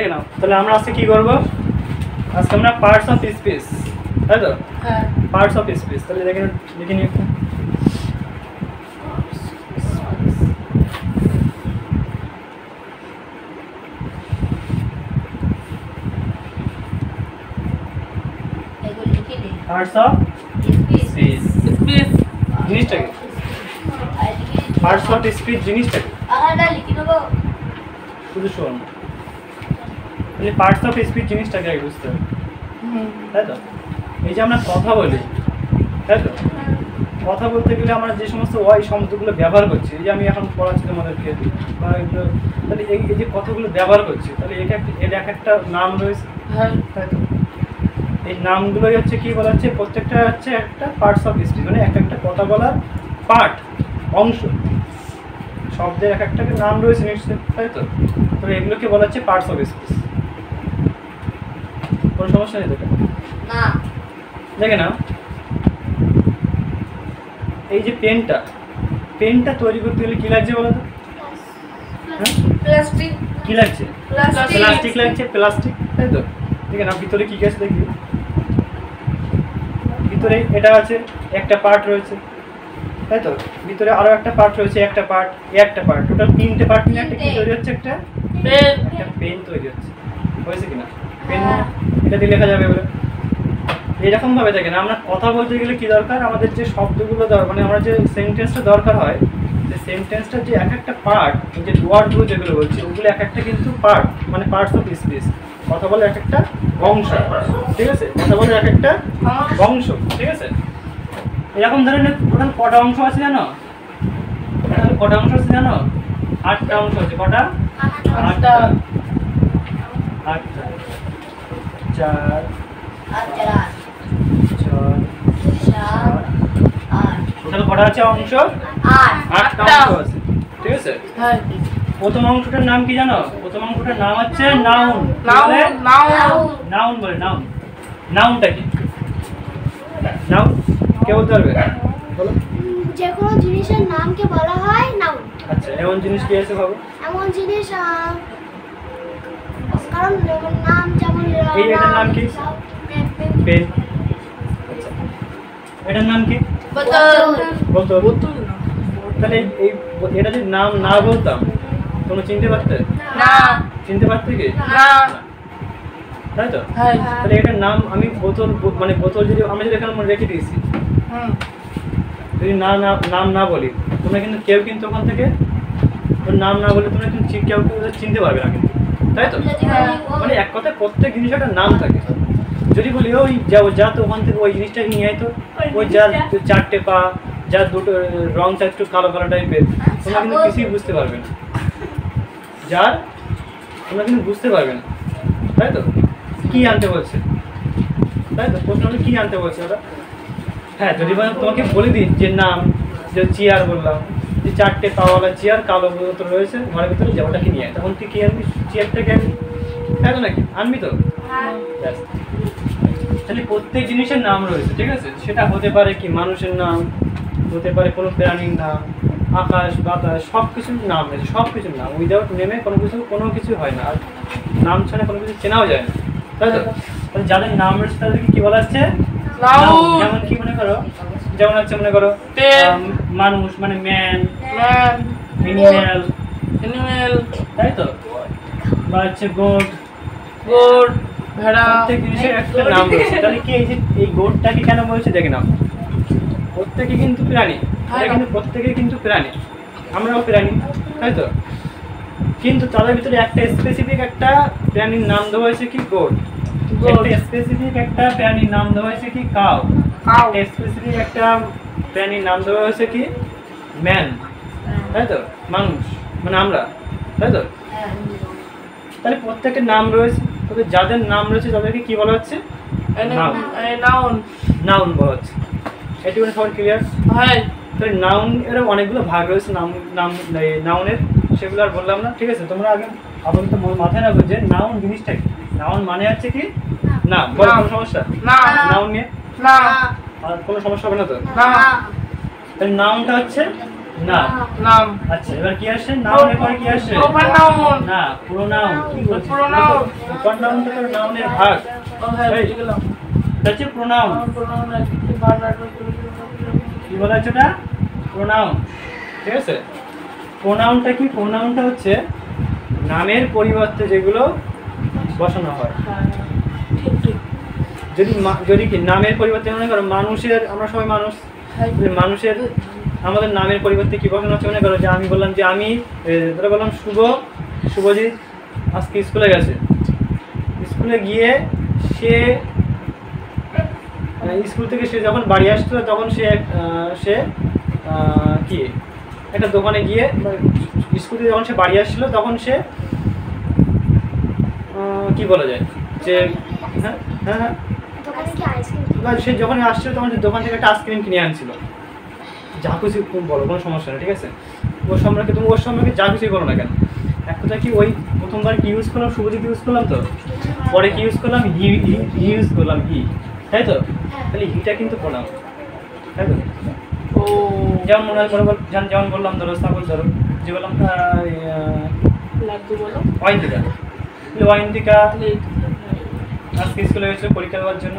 দেখে নাও। তাহলে আমরা আজকে কি করবো, আজকে আমরা পার্টস অফ স্পিচ, তাই তো? হ্যাঁ পার্টস অফ স্পিচ। তাহলে দেখে দেখে নিই একটু। পার্টস অফ স্পিচ জিনিসটা কি? পার্টস অফ স্পিচ জিনিসটা কি? শুধু শোন, তাহলে পার্টস অফ স্পিচ জিনিসটাকে আগে বুঝতে হবে, তাই তো? এই যে আমরা কথা বলি, তাই তো? কথা বলতে গেলে আমরা যে সমস্ত ওয়াই শব্দগুলো ব্যবহার করছি, এই যে আমি এখন পড়াচ্ছি তোমাদেরকে, বা এগুলো, তাহলে এই যে কথাগুলো ব্যবহার করছি, তাহলে এটা এক একটা নাম রয়েছে, তাই তো? এই নামগুলোই হচ্ছে কি বলা হচ্ছে, প্রত্যেকটা হচ্ছে একটা পার্টস অফ স্পিচ, মানে এক একটা কথা বলার পার্ট, অংশ, শব্দের এক একটা নাম রয়েছে নিশ্চয়ই, তাই তো? তো এগুলোকে বলা হচ্ছে পার্টস অফ স্পিচ। কোনো সমস্যা নেই তোকে? না দেখে নাও, এই যে পেনটা তৈরি করতে গেলে কি লাগছে বলো তো? হ্যাঁ, প্লাস্টিক কি লাগছে? প্লাস্টিক লাগছে, প্লাস্টিক, তাই তো? দেখে নাও ভিতরে কি গেছে দেখি, ভিতরে এটা আছে, একটা পার্ট রয়েছে, তাই তো? ভিতরে আরো একটা পার্ট রয়েছে, একটা পার্ট, টোটাল 3টে পার্ট নিয়ে একটা কি তৈরি হচ্ছে, একটা পেন তৈরি হচ্ছে, হয়েছে কিনা? পেন এটা দিয়ে লেখা যাবে বলে এরকম ভাবে। দেখেন, আমরা কথা বলতে গেলে কি দরকার, আমাদের যে শব্দগুলো দরকার, মানে আমরা যে সেন্টেন্সটা দরকার হয়, যে সেন্টেন্সটা যে এক একটা পার্ট, যে ওয়ার্ডগুলো যেগুলো বলছি ওগুলো এক একটা কিন্তু পার্ট, মানে পার্টস অফ স্পিচ। কথা বলে এক একটা অংশ, ঠিক আছে? কথা বলে এক একটা অংশ, ঠিক আছে? এরকম ধরনের টোটাল কটা অংশ আছে জানো? কটা অংশ আছে জানো? 8টা অংশ আছে। কটা? 8টা। 8টা 4 টোটাল কটা আছে অংশ? 8টা অংশ আছে, ঠিক আছে? প্রথম অংশটার নাম কি জানো? প্রথম অংশটার নাম হচ্ছে নাউন। নাউন বলে, নাউন। নাউনটা কি? নাউন কে বলতে পারবে? বলো। যে কোনো জিনিসের নামকে বলা হয় নাউন। আচ্ছা, এমন জিনিস কি আছে ভাবো? এমন জিনিস কারণ নাম যেমন এই এটার নাম কি? পেন। আচ্ছা, এটার নাম কি? বলতো। তাহলে এই এটা যদি নাম না বলতাম তোমরা চিনতে পারতে? না চিনতে পারতে কি? না তাই তো? তাহলে এটার নাম আমি বোতল, মানে বোতল যদি আমি যদি এখানে রেখে দিয়েছি, যদি নাম না বলি, তোমরা কিন্তু কেউ কিন্তু ওখান থেকে ওর নাম না বলে তোমরা কিন্তু কেউ চিনতে পারবে না কিন্তু, তাই তো? মানে এক কথায় প্রত্যেক জিনিস একটা নাম থাকে। যদি বলি ওই যা তো ওখান থেকে ওই জিনিসটা নিয়ে আয়, তো ওই যার 4টে পা, যার দুটো রংটা একটু কালো কালো টাইপের, তোমরা কিন্তু কিছুই বুঝতে পারবে না, যার তোমরা কিন্তু বুঝতে পারবে না, তাই তো? কি আনতে বলছে, তাই তো? প্রশ্ন হলো কি আনতে বলছে ওরা? হ্যাঁ, যদি তোমাকে বলে দিই যে নাম, যে চেয়ার বললাম, যে 4টে পাওয়ালা চেয়ার, কালো বোতল রয়েছে ঘরের ভিতরে, যে ওটাকে নিয়ে আয়, তখন তুই কি আনবি? চেয়ারটাকে আনবি, তাই তো? নাকি আনবি তো? তাহলে প্রত্যেক জিনিসের নাম রয়েছে, ঠিক আছে? সেটা হতে পারে কি মানুষের নাম, হতে পারে কোনো প্রাণীর নাম, আকাশ বাতাস সব কিছুর নাম রয়েছে, সব কিছুর নাম। উইদাউট নেমে কোনো কিছু হয় না, আর নাম ছাড়া কোনো কিছু চেনাও যায় না, তাই তো? তাহলে যাদের নাম রয়েছে তাদেরকে কি বলা হচ্ছে? যেমন কি মনে করো, যেমন হচ্ছে মনে করো মানুষ মানে ম্যান, এনিম্যাল, তাই তো? বা হচ্ছে গোট, ভেড়া, প্রত্যেক জিনিসের একটা নাম রয়েছে। তাহলে কি এই যে এই গোটটাকে কেন বলছে দেখে নাও, প্রত্যেকে কিন্তু প্রাণী, কিন্তু প্রত্যেকে কিন্তু প্রাণী, আমরাও প্রাণী, তাই তো? কিন্তু তাদের ভিতরে একটা স্পেসিফিক একটা প্রাণীর নাম দেওয়া হয়েছে কি? গোট। একটা স্পেসিফিক একটা প্রাণীর নাম দেওয়া হয়েছে কি? কাউ। একটা স্পেসিফিক একটা প্রাণীর নাম দেওয়া হয়েছে কি? ম্যান, তাই তো? মানুষ মানে আমরা, তাই তো? তাহলে প্রত্যেকের নাম রয়েছে, তবে যাদের নাম রয়েছে তাদেরকে কি বলা হচ্ছে? নাউন বলা হচ্ছে। এটি মানে সবার ক্লিয়ার? তাহলে নাউন এর অনেকগুলো ভাগ রয়েছে, নাউনের, সেগুলো আর বললাম না, ঠিক আছে? তোমরা আগে আপাতত মাথায় রাখো যে নাউন জিনিসটা কি। নাউন মানে হচ্ছে কি? না, বলো। কোনো সমস্যা? নাউন নিয়ে আর কোনো সমস্যা হবে না তো? তাহলে নাউনটা হচ্ছে নাম নাম। আচ্ছা এবার কি আসছে নাউনের পরে কি আসছে প্রপার নাউন। না প্রোনাউন কি বলছিস Pronoun। প্রপার নাউন তো নাউনের ভাগ ও হ্যাঁ এই। বুঝে গেলাম। এটা হচ্ছে প্রোনাউন প্রোনাউন আছে ভার্ব কি বলা হচ্ছে এটা প্রোনাউন ঠিক আছে প্রোনাউনটা কি প্রোনাউনটা হচ্ছে নামের পরিবর্তে যেগুলো বসানো হয় হ্যাঁ ঠিক ঠিক। যদি কি নামের পরিবর্তে মনে করো মানুষের আমরা সবাই মানুষ মানুষের আমাদের নামের পরিবর্তে কি বসানো হচ্ছে মনে করো যে আমি বললাম যে আমি ধরে বললাম শুভজিৎ আজকে স্কুলে গেছে স্কুলে গিয়ে সে স্কুল থেকে সে যখন বাড়ি আসতো তখন সে কি একটা দোকানে গিয়ে স্কুল থেকে যখন সে বাড়ি আসছিল তখন সে কি বলা যায় যে হ্যাঁ হ্যাঁ হ্যাঁ দোকানে কি আইসক্রিম বা সে যখন আসছিল তখন দোকান থেকে একটা আইসক্রিম কিনে আনছিল যা কিছু খুব বলো কোনো সমস্যা নেই ঠিক আছে ওর সম্পর্কে তুমি ওর সম্পর্কে যা কিছুই বলো না কেন এক কথা কি ওই প্রথমবার কি ইউজ করলাম শুভজিৎ ইউজ করলাম তো পরে কি ইউজ করলাম হি ইউজ করলাম হি তাই তো তাহলে হিটা কিন্তু প্রোনাউন তাই তো ও যেমন মনে হয় যেমন বললাম ধরো সাপোজ ধরো যে বললাম লাড্ডু বলো। ওয়াইন্দিকা ওয়াইন্দিকা আজকে স্কুলে গেছিল পরীক্ষা দেওয়ার জন্য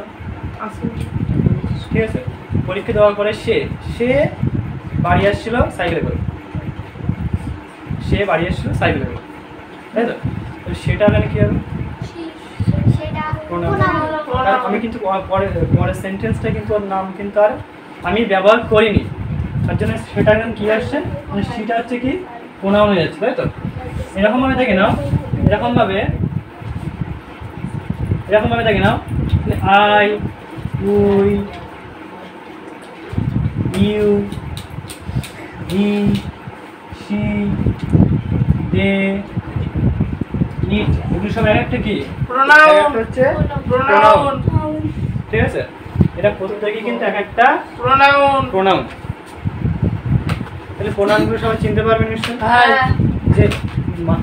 ঠিক আছে পরীক্ষা দেওয়ার পরে সে বাড়ি আসছিল সাইকেলে করে তাই তো সেটা মানে কি হবে সেটা আর আমি কিন্তু পরের সেন্টেন্সটা কিন্তু ওর নাম কিন্তু আর আমি ব্যবহার করিনি তার জন্য সেটা এখন কি আসছে মানে সেটা হচ্ছে কি প্রোনাউন হয়ে যাচ্ছে তাই তো এরকমভাবে দেখে নাও এরকমভাবে দেখে নাও I we you he she they it এগুলো সব একটা কি প্রোনাউন হচ্ছে প্রোনাউন ঠিক আছে এটা প্রত্যেকই কিন্তু এক একটা প্রোনাউন। তাহলে প্রোনাউনগুলো সবাই চিনতে পারবেন নিশ্চয়ই হ্যাঁ যে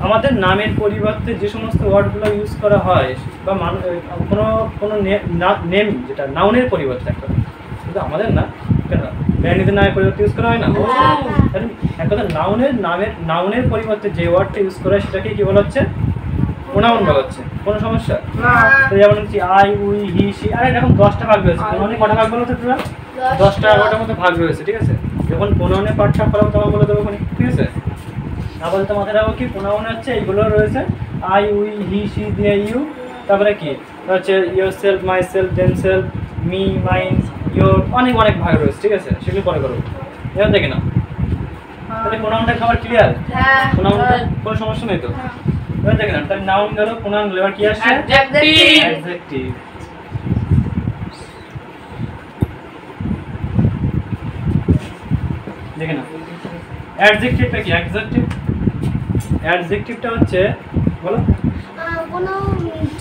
আমাদের নামের পরিবর্তে যে সমস্ত ওয়ার্ডগুলো ইউজ করা হয় বা কোনো নেম যেটা নাউনের পরিবর্তে একটা কিন্তু আমাদের না কেন ব্র্যান্ডের নামের পরিবর্তে ইউজ করা হয় না তাহলে এক কথা নাউনের পরিবর্তে যে ওয়ার্ডটা ইউজ করা হয় সেটাকে কি বলা হচ্ছে প্রোনাউন বলা হচ্ছে কোনো সমস্যা না যেমন হচ্ছে আই উই হি সি আর এরকম 10টা ভাগ রয়েছে প্রোনাউনে কটা ভাগ বলো তো তোমরা 10টা 11টার মতো ভাগ রয়েছে ঠিক আছে যখন প্রোনাউনে পাঠটা করাবো তখন বলে দেবো ঠিক আছে আপাতত মাথায় রাখবো কি প্রোনাউন হচ্ছে এইগুলো রয়েছে I we he she they you তারপরে কি হচ্ছে yourself myself themself me mine your অনেক ভাগ রয়েছে ঠিক আছে সেগুলো পরে করবো এবার দেখে না তাহলে প্রোনাউনটা খাবার ক্লিয়ার প্রোনাউনটা কোনো সমস্যা নেই তো এবার দেখে না তাহলে নাউন গেল প্রোনাউন গেল এবার কি আসছে অ্যাডজেক্টিভ দেখে না অ্যাডজেক্টিভটা কি অ্যাডজেক্টিভটা হচ্ছে বলো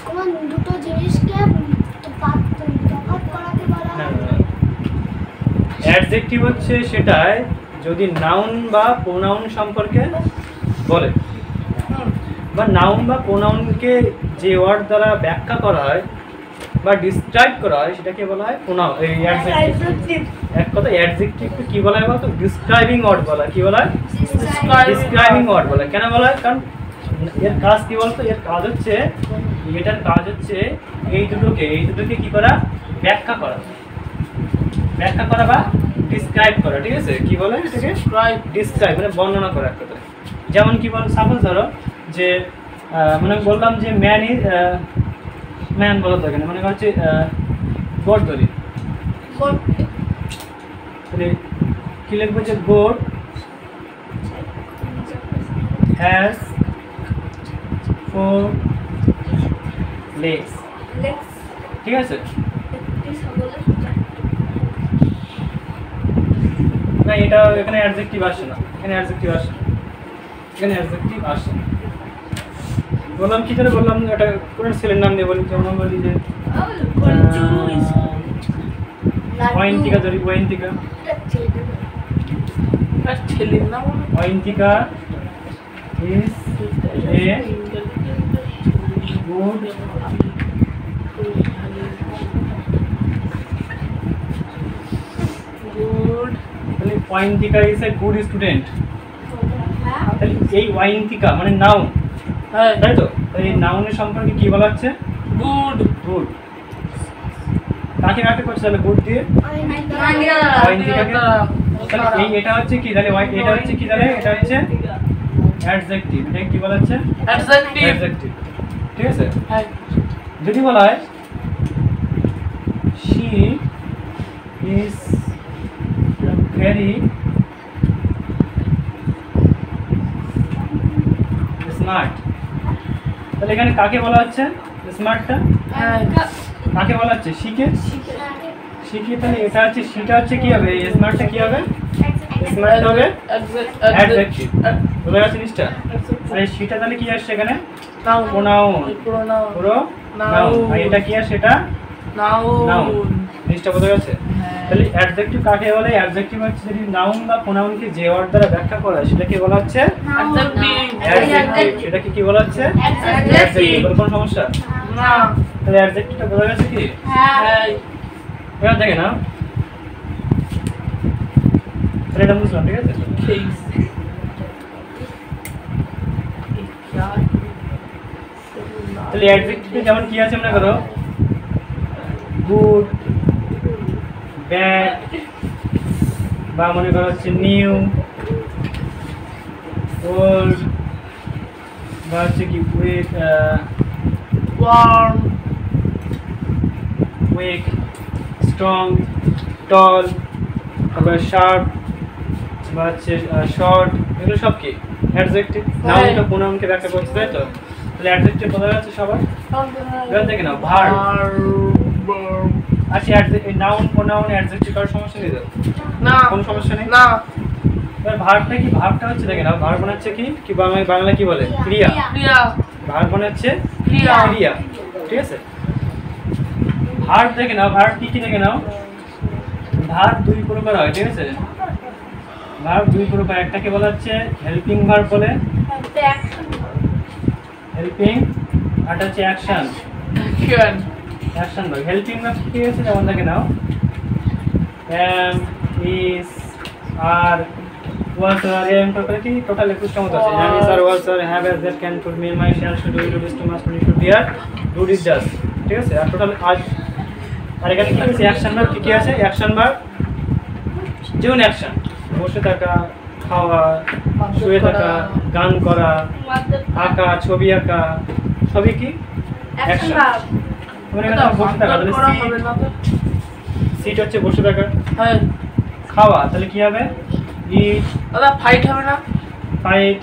কোনো দুটো জিনিসকে তফাৎ করাতে বলা হয় অ্যাডজেক্টিভ হচ্ছে সেটাই যদি নাউন বা প্রোনাউন সম্পর্কে বলে বা নাউন বা প্রোনাউনকে যে ওয়ার্ড দ্বারা ব্যাখ্যা করা হয় বা ডিসক্রাইব করা হয় সেটাকে বলা হয় প্রোনাউন এই অ্যাডজেক্টিভ এক কথা অ্যাডজেক্টিভকে কি বলা হয় বলতো ডিসক্রাইবিং ওয়ার্ড বলা হয় কি বলা হয় ডিসক্রাইবিং ওয়ার্ড বলা হয় কেন বলা হয় কারণ এর কাজ কি বলতো এর কাজ হচ্ছে এটার কাজ হচ্ছে এই দুটোকে কি করা ব্যাখ্যা করা বা ডিসক্রাইব করা ঠিক আছে কি বলে এটাকে ডিসক্রাইব মানে বর্ণনা করা এক কথা যেমন কি বল সাপোজ ধরো যে মানে বললাম যে ম্যান বলো তো এখানে মনে হচ্ছে গোট ধরি তাহলে কি লিখবো যে গোট হ্যাজ 4 legs ঠিক আছে না এটা এখানে অ্যাডজেক্টিভ আসে না এখানে অ্যাডজেক্টিভ আসে বললাম কি করে বললাম এটা কোন ছেলের নাম দিয়ে বলি যেমন বলি যে ওয়াইন্তিকা ধরি ওয়াইন্তিকা ছেলের নাম ওয়াইন্তিকা is a good ওয়াইন্তিকা ইজ এ গুড স্টুডেন্ট, তাহলে এই ওয়াইন্তিকা মানে নাউন, হ্যাঁ তাই তো? এই নাউনের সম্পর্কে কি বলা হচ্ছে? Good good. কাকে কাকে করছে তাহলে গুড দিয়ে? ওয়াইন্তিকাকে। তাহলে এই এটা হচ্ছে কি তাহলে এটা হচ্ছে কি তাহলে এটা হচ্ছে অ্যাডজেক্টিভ। এটা কি বলা হচ্ছে? অ্যাডজেক্টিভ। অ্যাডজেক্টিভ, ঠিক আছে? হ্যাঁ যদি বলা হয় she is very স্মার্ট, তাহলে এখানে কাকে বলা হচ্ছে স্মার্টটা? হ্যাঁ কাকে বলা হচ্ছে? শিখে। শিখে, তাহলে এটা হচ্ছে সেটা হচ্ছে কি হবে? স্মার্টটা কি হবে? স্মার্ট হবে অ্যাডজেক্টিভ। বোঝা গেছে জিনিসটা? আর সেটা তাহলে কি আসছে এখানে? প্রোনাউন। প্রোনাউন। আর এটা কি আসছে? এটা নাউন। জিনিসটা বোঝা গেছে? তাহলে অ্যাডজেক্টিভ কাকে বলে? অ্যাডজেক্টিভ হচ্ছে যদি নাউন বা প্রোনাউনকে যে ওয়ার্ড দ্বারা ব্যাখ্যা করা হয় সেটাকে বলা হচ্ছে অ্যাডজেক্টিভ। সেটাকে কি বলা হচ্ছে? অ্যাডজেক্টিভ। কোনো সমস্যা না। তাহলে অ্যাডজেক্টিভটা বোঝা গেছে কি? হ্যাঁ এবার দেখে না, তাহলে এটা বুঝলাম, ঠিক আছে? তাহলে অ্যাডজেক্টিভে যেমন কি আছে মনে করো গুড, ব্যাড, বা মনে করো হচ্ছে নিউ, ওল্ড, বা হচ্ছে কি উইক, ওয়ার্ম, উইক, স্ট্রং, টল, তারপরে শার্প, বা হচ্ছে শর্ট, এগুলো সব কি অ্যাডজেক্টিভ। নাউনটা প্রোনাউনকে ব্যাখ্যা করছে, তাই তো? তাহলে অ্যাডজেক্টিভ বোঝা যাচ্ছে সবার? এবার দেখে নাও ভার্ব। আচ্ছা, নাউন প্রোনাউন অ্যাডজেক্টিভ কারোর সমস্যা নেই তো? না কোনো সমস্যা নেই। না। এবার ভার্বটা কি? ভার্বটা হচ্ছে দেখে নাও, ভার্ব মানে হচ্ছে কি কি বাংলা কি বলে? ক্রিয়া। ক্রিয়া। ভার্ব মানে হচ্ছে ক্রিয়া। ক্রিয়া, ঠিক আছে? ভার্ব দেখে নাও, ভার্ব কি কি দেখে নাও, ভার্ব দুই প্রকার হয়, ঠিক আছে? ভার্ব দুই প্রকার, একটাকে বলা হচ্ছে হেল্পিং ভার্ব বলে, হেল্পিং, আর হচ্ছে action. Action verb. Helping verb কি আছে? যেমন দেখে নাও am, is, are, was, are, am প্রকার কি টোটাল 21টা মতো আছে। am, is, are, was, are, have, as, that, can, could, may, might, shall, should, will, is, to, must, could, should, dare, do, did, does, ঠিক আছে? আর total আজ। আর এখানে কি আছে? অ্যাকশন ভার্ব কি কি আছে? অ্যাকশন ভার্ব যেমন অ্যাকশন, বসে থাকা, খাওয়া, শুয়ে থাকা, গান করা, আঁকা, ছবি আঁকা, সবই কি অ্যাকশন। মানে এখানে বসে থাকা, তাহলে সিট হচ্ছে বসে থাকা। হ্যাঁ খাওয়া তাহলে কি হবে? ইট। দাদা ফাইট হবে না? ফাইট।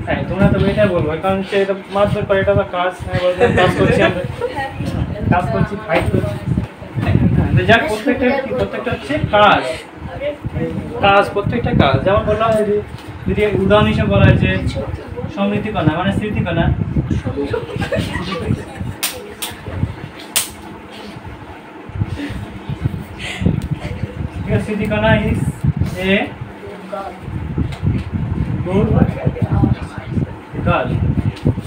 হ্যাঁ, তোমরা তো এটাই বলবো, কারণ সে এটা মারধর করে, এটা তো কাজ। হ্যাঁ, বলতে কাজ করছি আমরা, কাজ করছি, ফাইট করছি। যাক, প্রত্যেকটা হচ্ছে কাজ। কাজ, প্রত্যেকটা কাজ। যেমন বললাম, যদি উদাহরণ হিসেবে বলা হয় যে সমৃদ্ধিকণা মানে Smritikana, Smritikana is a good girl,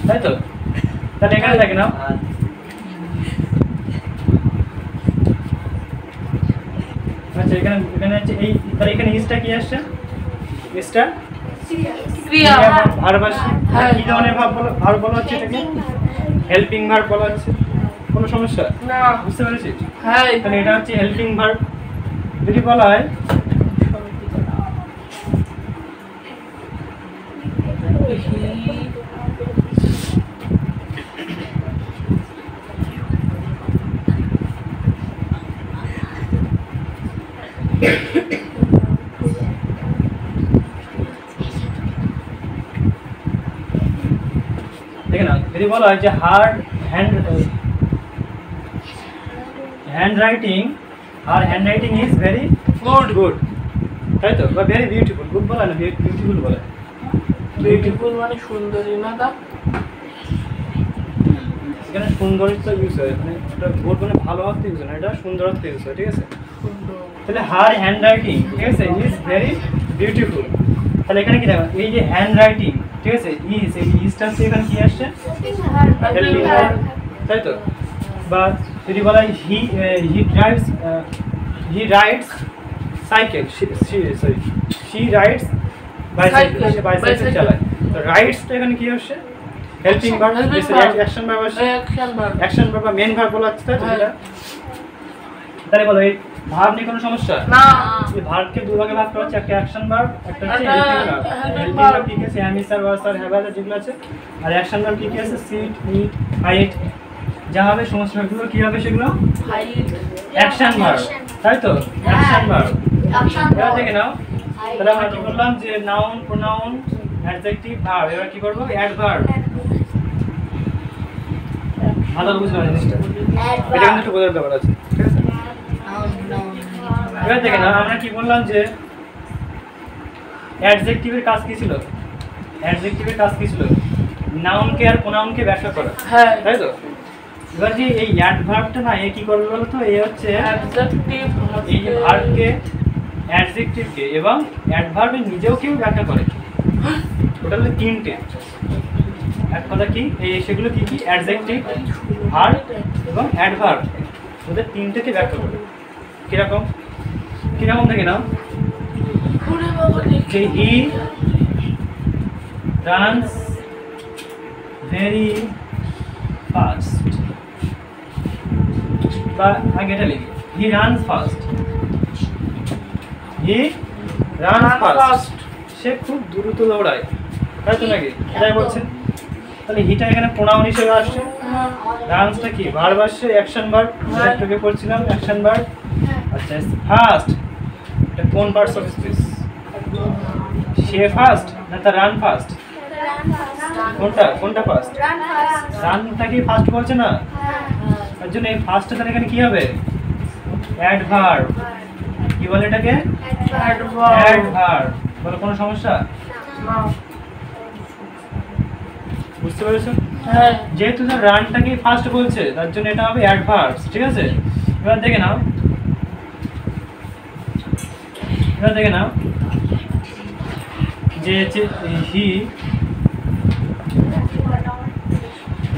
তাই তো? তাহলে এখানে দেখে নাও, আচ্ছা এখানে হচ্ছে এই, তাহলে এখানে ইজটা কি আসছে? ইজটা ক্রিয়া। ভার্ব আসছে। কি ধরনের ভার্ব বলা হচ্ছে এটাকে? হেল্পিং ভার্ব বলা হচ্ছে। কোনো সমস্যা না। বুঝতে পেরেছি? হ্যাঁ তাহলে এটা হচ্ছে হেল্পিং ভার্ব। যদি বলা হয় দেখে না, যদি বলা হয় যে hand writing is very good, তাই তো? বা ভেরি বিউটিফুল। গুড বলা না, বিউটিফুল বলে। বিউটিফুল মানে সুন্দরী না? তা এখানে সৌন্দর্য ইউজ হয়, মানে এটা গুড মানে ভালো অর্থে ইউজ হয় না, এটা সুন্দর অর্থে ইউজ হয়, ঠিক আছে? তাহলে হার হ্যান্ড রাইটিং, ঠিক আছে, ইজ ভেরি বিউটিফুল। তাহলে এখানে কি দেখো, এই যে হ্যান্ড রাইটিং, ঠিক আছে, ইজ, এই ইজটা হচ্ছে এখানে কি আসছে? হেল্পিং ভার্ব, তাই তো? বা যদি বলা হয় he writes cycle, she rides bicycle, say bicycle চালায়। তো রাইডসটা এখানে কি আসছে? হেল্পিং ভার্ব, অ্যাকশন ভার্ব আসছে, অ্যাকশন ভার্ব বা মেন ভার্ব বলা হচ্ছে, তাই তো? তাহলে বলো এই ভার্ব নিয়ে কোনো সমস্যা না। এই ভার্বকে দুই ভাগে ভাগ করা হচ্ছে, একটা অ্যাকশন ভার্ব, একটা হচ্ছে হেল্পিং ভার্ব। হেল্পিং ভার্ব কি কি আছে? am, is, are, was, are, have, are যেগুলো আছে। আর অ্যাকশন ভার্ব কি কি আছে? sit, eat, fight, যা হবে সমস্ত ভার্বগুলো কি হবে? সেগুলো অ্যাকশন ভার্ব, তাই তো? Action verb. এবার দেখে নাও, তাহলে আমরা কি বললাম যে নাউন, প্রোনাউন, অ্যাডজেক্টিভ, ভার্ব। এবার কি করব? অ্যাডভার্ব। ভালো বুঝলাম জিনিসটা, এটা কিন্তু একটু বোঝার ব্যাপার আছে, ঠিক আছে? এবার দেখে নাও, আমরা কি বললাম যে অ্যাডজেক্টিভের কাজ কি ছিল? অ্যাডজেক্টিভের কাজ কি ছিল? নাউনকে আর প্রোনাউনকে ব্যাখ্যা করা, হ্যাঁ। তাই তো? এবার যে এই অ্যাডভার্বটা না, এ কি করবে বলো তো? এ হচ্ছে অ্যাডজেক্টিভ, এই যে ভার্বকে, অ্যাডজেক্টিভকে এবং অ্যাডভার্বের নিজেও কেউ ব্যাখ্যা করে। ওটা হলো তিনটে। এক কথা কি এই সেগুলো কি কি? অ্যাডজেক্টিভ, ভার্ব এবং অ্যাডভার্ব, ওদের তিনটেকে ব্যাখ্যা করে। কিরকম কিরকম দেখে নাও, যে হি রানস ভেরি ফাস্ট, বা আগে এটা লিখি, he runs fast, he runs fast, সে খুব দ্রুত দৌড়ায়, তাই তো নাকি? এটাই বলছে। তাহলে হিটা এখানে প্রোনাউন হিসেবে আসছে, রানসটা কি? ভার্ব আসছে, অ্যাকশন ভার্ব, একটু পড়ছিলাম অ্যাকশন ভার্ব। আচ্ছা, ফাস্ট এটা কোন parts of speech? Say fast না তার রান ফাস্ট? কোনটা কোনটা ফাস্ট? রানটা কি ফাস্ট বলছে না? তার জন্য এই ফাস্টটা তাহলে এখানে কি হবে? অ্যাডভার্ব। কি বলে এটাকে? অ্যাডভার্ব। বলো কোনো সমস্যা? না। বুঝতে পেরেছো? হ্যাঁ। যেহেতু তার রানটাকে ফাস্ট বলছে তার জন্য এটা হবে অ্যাডভার্বস, ঠিক আছে? এবার দেখে নাও, যে he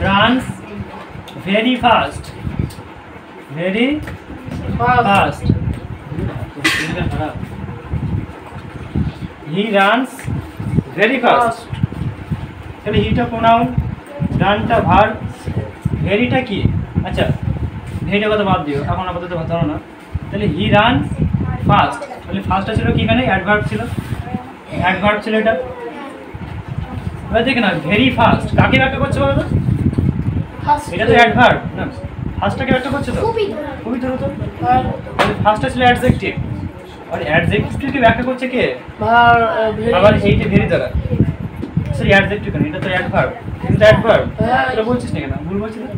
runs very fast, very fast, he runs very fast. তাহলে হিটা প্রোনাউন, রানটা ভার্ব, ভেরিটা কি? আচ্ছা, ভেরিটা কথা বাদ দিও, এখন আপাতত ধরো না। তাহলে হি রানস ফাস্ট, তাহলে ফাস্টটা ছিল কি? এখানে অ্যাডভার্ব ছিল, অ্যাডভার্ব ছিল এটা। এবার দেখে না, ভেরি ফাস্ট কাকে ব্যাখ্যা করছে বলো তো? এটা তো অ্যাডভার্ব না, ফাস্টটাকে ব্যাখ্যা করছে তো? খুবই দ্রুত। তাহলে ফাস্টটা ছিল অ্যাডজেক্টিভ, আর অ্যাডজেক্টিভকে ব্যাখ্যা করছে কে? আবার এইটা ভেরি দ্বারা। সেই অ্যাডজেক্টিভ কেন? এটা তো অ্যাডভার্ব, কিন্তু অ্যাডভার্ব এটা বলছিস না কেন? ভুল বলছিস না?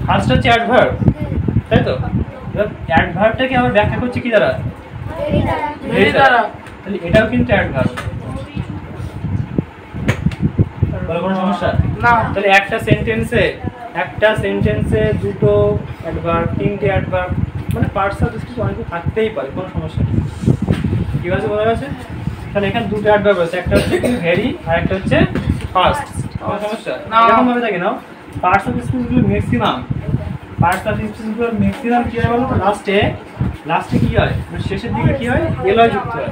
ফার্স্ট হচ্ছে অ্যাডভার্ব, তাই তো? অ্যাডভার্বটাকে আবার ব্যাখ্যা করছে কি দ্বারা? ভেরি দ্বারা। তাহলে এটাও কিন্তু অ্যাডভার্ব। বলো কোনো সমস্যা? না। তাহলে একটা সেন্টেন্সে দুটো অ্যাডভার্ব, তিনটে অ্যাডভার্ব, মানে পার্টস অফ স্পিচ অনেক থাকতেই পারে, কোনো সমস্যা নেই। কি বলছে বোঝা গেছে? তাহলে এখানে দুটো অ্যাডভার্ব আছে, একটা হচ্ছে ভেরি আর একটা হচ্ছে ফাস্ট। কোনো সমস্যা? এরকম ভাবে দেখে নাও, পার্টস অফ স্পিচগুলো ম্যাক্সিমাম কি হয় বলো তো? লাস্টে কি হয়? মানে শেষের দিকে কি হয়? এলয় যুক্ত হয়।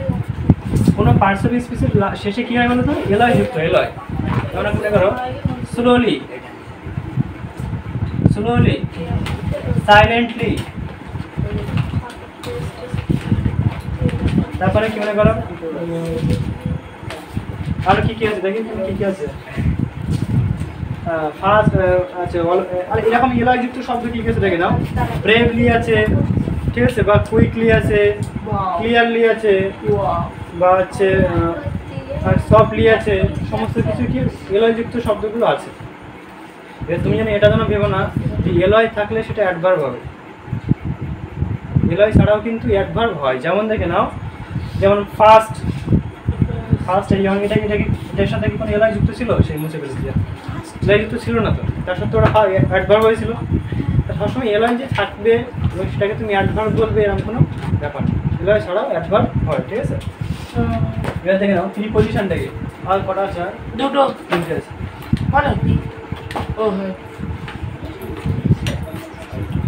কোনো পার্টস অফ স্পিচের শেষে কি হয় বলো তো? এলয় যুক্ত, এলয়। তোমরা মনে করো স্লোলি, সাইলেন্টলি, তারপরে কি মনে করো আর কি কি আছে? দেখি কি কি আছে। ফাস্ট আছে, আর এরকম এলয় যুক্ত শব্দ কি কি আছে দেখে নাও। ব্রেভলি আছে, ঠিক আছে, বা কুইকলি আছে, ক্লিয়ারলি আছে, বা হচ্ছে সফটলি আছে, সমস্ত কিছু কি এলয় যুক্ত শব্দগুলো আছে। তুমি জানো এটা যেন ভেবো না যে এলয় থাকলে সেটা অ্যাডভার্ব হবে, এলয় ছাড়াও কিন্তু অ্যাডভার্ব হয়। যেমন দেখে নাও, যেমন ফাস্ট এই এটার সাথে কি কোনো এলয় যুক্ত ছিল? সেই মুছে ফেলেছি, এলয় যুক্ত ছিল না তো, তার সাথে ওরা অ্যাডভার্ব হয়েছিল। সবসময় এলয় যে থাকবে এবং সেটাকে তুমি অ্যাডভার্ব বলবে এরকম কোনো ব্যাপার নেই, এলয় ছাড়াও অ্যাডভার্ব হয়, ঠিক আছে? এবার দেখে নাও প্রিপজিশনটাকে, আর কটা আছে? দুটো, তিনটে আছে।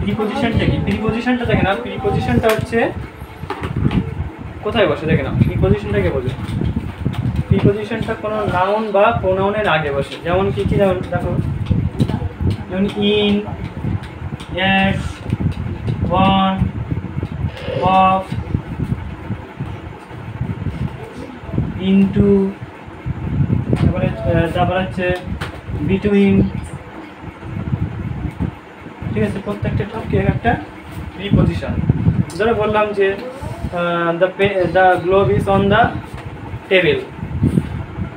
প্রিপজিশনটা কি? প্রিপজিশনটা দেখে নাও, প্রিপজিশনটা হচ্ছে কোথায় বসে দেখে নাও, প্রিপজিশনটাকে বোঝো। প্রিপজিশনটা কোনো নাউন বা প্রোনাউনের আগে বসে। যেমন কি কি, যেমন দেখো, যেমন in, at, on, of, into, তারপরে হচ্ছে বিটুইন, ঠিক আছে। প্রত্যেকটা টপিকে একটা প্রিপজিশন। ধরে বললাম যে the globe is on the table,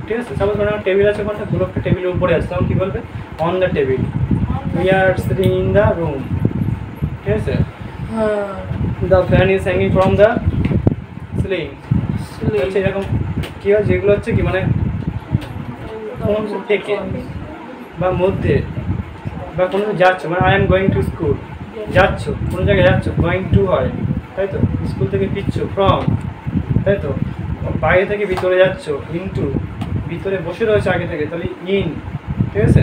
ঠিক আছে। সাপোজ ধরো টেবিল আছে, কোনটা গ্লোবটা টেবিলের উপরে আছে, তখন কী বলবে? On the table. We are sitting in the room, ঠিক আছে। The fan is hanging from the ceiling. হচ্ছে এরকম কী হয়, যেগুলো হচ্ছে কি মানে কোন থেকে বা মধ্যে বা কোনো যাচ্ছ, মানে I am going to school, যাচ্ছ কোনো জায়গায় যাচ্ছ, গোয়িং টু হয়, তাই তো। স্কুল থেকে ফিরছ, ফ্রম, তাই তো। বাইরে থেকে ভিতরে যাচ্ছ, ইনটু, ভিতরে বসে রয়েছে আগে থেকে, তাহলে ইন, ঠিক আছে।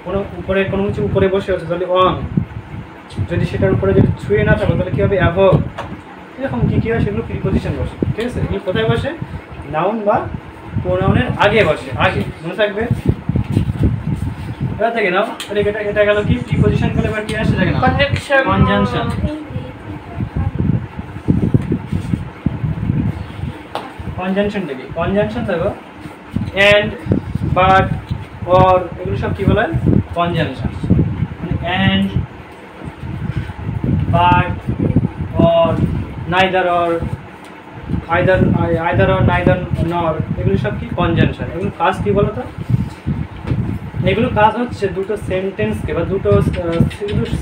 কোনো উপরে কোনো কিছু উপরে বসে আছে, তাহলে অন। যদি সেটার উপরে যদি ছুঁয়ে না থাকো, তাহলে কী হবে? অ্যাভব। এরকম কী কী হয় সেগুলো প্রিপজিশন বসে, ঠিক আছে। এগুলো কোথায় বসে? নাউন বা প্রোনাউনের আগে বসে, আগে, মনে থাকবে। এবার থেকে নাও, তাহলে এটা গেল কি প্রিপজিশন করলে, এবার কি আসে দেখে নাও, কনজাংশন। কনজাংশনটা কি? কনজাংশন দেখো, অ্যান্ড, বাট, অর, এগুলো সব কি বলে? কনজাংশন। মানে and, but, or, neither or, either or, neither নর, এগুলো সব কি? কনজাংশন। এগুলো কাজ কি বলো তো? এগুলো কাজ হচ্ছে দুটো সেন্টেন্সকে বা দুটো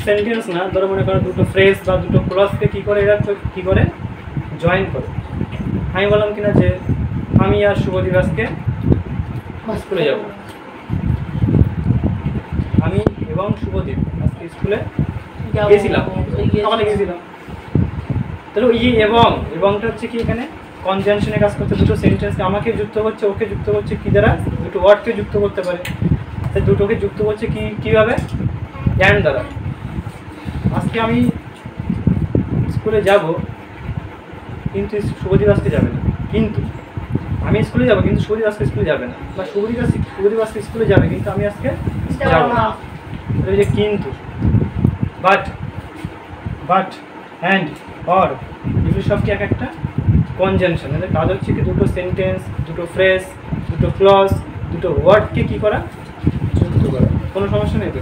সেন্টেন্স না, ধরো মনে করো দুটো ফ্রেজ বা দুটো ক্লজকে কী করে এরা কী করে জয়েন করে। আমি বললাম কিনা যে আমি আর শুভদীপ আজকে স্কুলে যাব, আমি এবং শুভদীপ আজকে স্কুলে গেছিলাম, সকালে গেছিলাম। তাহলে ওই এবংটা হচ্ছে কি এখানে কনজাংশনে কাজ করতে, দুটো সেন্টেন্সকে আমাকে যুক্ত করছে, ওকে যুক্ত করছে কি দ্বারা? দুটো ওয়ার্ডকে যুক্ত করতে পারে। তাই দুটোকে যুক্ত করছে কি কীভাবে? অ্যান্ড দ্বারা। আজকে আমি স্কুলে যাব, কিন্তু শুভদীপ আজকে যাবে না। কিন্তু আমি স্কুলে যাব, কিন্তু শুভদীপ আজকে স্কুলে যাবে না। বা শুভদীপ আজকে স্কুলে যাবে, কিন্তু আমি আজকে যাব না। ওই যে কিন্তু, বাট, অ্যান্ড, অর, এগুলো সব কি এক একটা কনজাংশন। এদের কাজ হচ্ছে কি দুটো সেন্টেন্স, দুটো ফ্রেজ, দুটো ক্লজ, দুটো ওয়ার্ডকে কী করা? যুক্ত করা। কোনো সমস্যা নেই তো?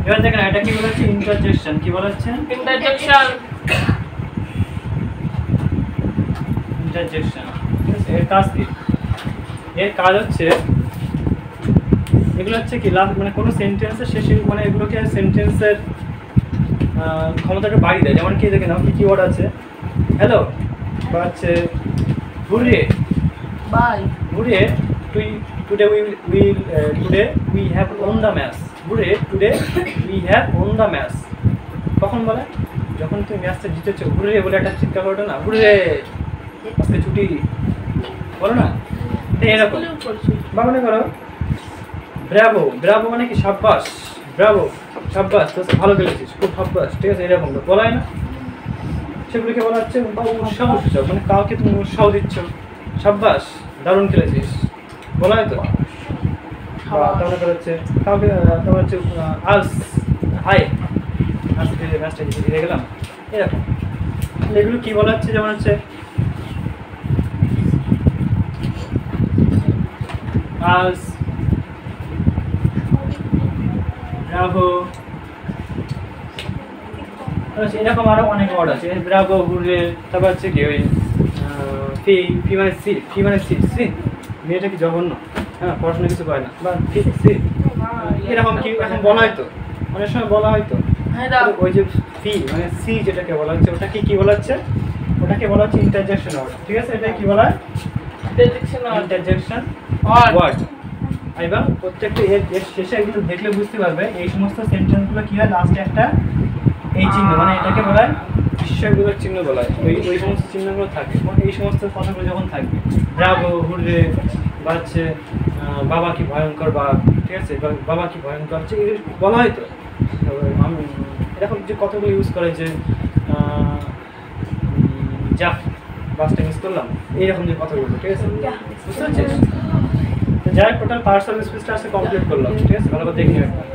এবার দেখেন এটা কি বলা হচ্ছে? ইন্টারজেকশন। কি বলা হচ্ছে? ইন্টারজেকশন। ইন্টারজেকশন, ঠিক আছে। এর কাজ কি? এর কাজ হচ্ছে এগুলো হচ্ছে কি মানে কোনো সেন্টেন্সের শেষে, মানে এগুলোকে সেন্টেন্সের ক্ষমতাটা বাড়িয়ে দেয়। যেমন কি দেখে নাও, কি ওয়ার্ড আছে? হ্যালো, বা হচ্ছে hurray, bye, hurray, today we have won the match. Hurray, today we have won the match. কখন বলে? যখন তুমি ম্যাচটা জিতেছো, হুররে বলে একটা চিৎকার করো না, হুররে আজকে ছুটি, বলো না? এরকম। বা মনে করো ব্রাভো, ব্রাভো মানে কি? সাব্বাস, ব্রাভো, সাব্বাস, তো ভালো খেলেছিস, খুব সাব্বাস, ঠিক আছে। এরকম তো বলাই না, সেগুলিকে বলা হচ্ছে উৎসাহ সূচক। মানে কাউকে তুমি উৎসাহ দিচ্ছ, সাব্বাস, দারুণ খেলেছিস, বলা হয় তো। তারপরে করা হচ্ছে কাউকে, তারপর হচ্ছে আজ, হাই, আজকে ম্যাচটা জিতে গেলাম, এরকম। এগুলো কি বলা হচ্ছে? যেমন হচ্ছে আজ, ব্রাভো, এরকম আরো অনেক ওয়ার্ড আছে। ব্রাভো, হুররে, তারপর হচ্ছে কি ওই ফি মানে সি, ফি মানে সি, সি মেয়েটা কি জঘন্য, হ্যাঁ পড়াশোনা কিছু পায় না, বা সি, এরকম কি এখন বলা হয় তো, অনেক সময় বলা হয় তো। ওই যে ফি মানে সি যেটাকে বলা হচ্ছে, ওটাকে কি বলা হচ্ছে? ওটাকে বলা হচ্ছে ইন্টারজেকশন ওয়ার্ড, ঠিক আছে। এটা কি বলা হয়? Interjection word. এবং প্রত্যেকটা এর শেষে এগুলো দেখলে বুঝতে পারবে এই সমস্ত সেন্টেন্সগুলো কি হয়, লাস্টে একটা এই চিহ্ন, মানে এটাকে বলা হয় বিস্ময়বোধক চিহ্ন বলা হয়। ওই সমস্ত চিহ্নগুলো থাকে, মানে এই সমস্ত কথাগুলো যখন থাকবে, ব্রাভো, হুররে, বা হচ্ছে বাবা কি ভয়ঙ্কর, বা ঠিক আছে, বাবা কি ভয়ঙ্কর, হচ্ছে এগুলো বলা হয় তো। এরকম যে কথাগুলো ইউজ করে যে যা বাসটা মিস করলাম, এইরকম যে কথা বলবো, ঠিক আছে? বুঝতে পারছিস? তো যাই টোটাল পার্টস অফ স্পিচটা আজকে কমপ্লিট করলাম, ঠিক আছে? ভালো করে দেখি একবার।